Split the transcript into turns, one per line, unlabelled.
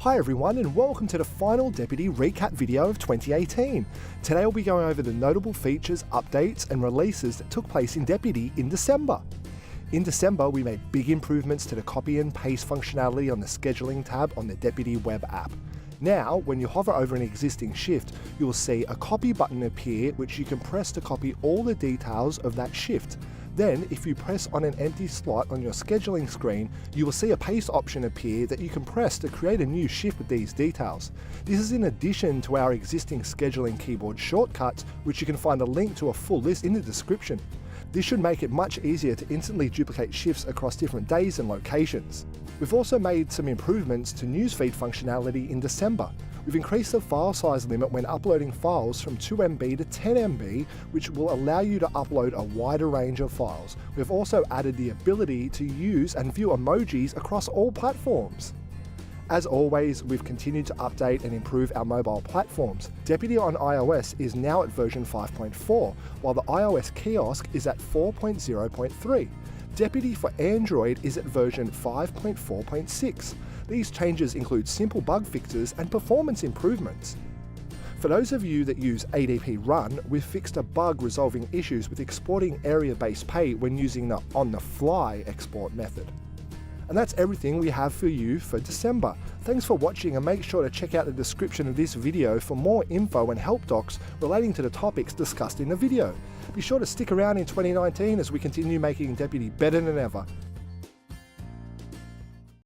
Hi everyone and welcome to the final Deputy recap video of 2018. Today we'll be going over the notable features, updates and releases that took place in Deputy in December. In December we made big improvements to the copy and paste functionality on the scheduling tab on the Deputy web app. Now, when you hover over an existing shift, you will see a copy button appear which you can press to copy all the details of that shift. Then, if you press on an empty slot on your scheduling screen, you will see a paste option appear that you can press to create a new shift with these details. This is in addition to our existing scheduling keyboard shortcuts, which you can find a link to a full list in the description. This should make it much easier to instantly duplicate shifts across different days and locations. We've also made some improvements to newsfeed functionality in December. We've increased the file size limit when uploading files from 2 MB to 10 MB, which will allow you to upload a wider range of files. We've also added the ability to use and view emojis across all platforms. As always, we've continued to update and improve our mobile platforms. Deputy on iOS is now at version 5.4, while the iOS kiosk is at 4.0.3. Deputy for Android is at version 5.4.6. These changes include simple bug fixes and performance improvements. For those of you that use ADP Run, we've fixed a bug resolving issues with exporting area-based pay when using the on-the-fly export method. And that's everything we have for you for December. Thanks for watching and make sure to check out the description of this video for more info and help docs relating to the topics discussed in the video. Be sure to stick around in 2019 as we continue making Deputy better than ever.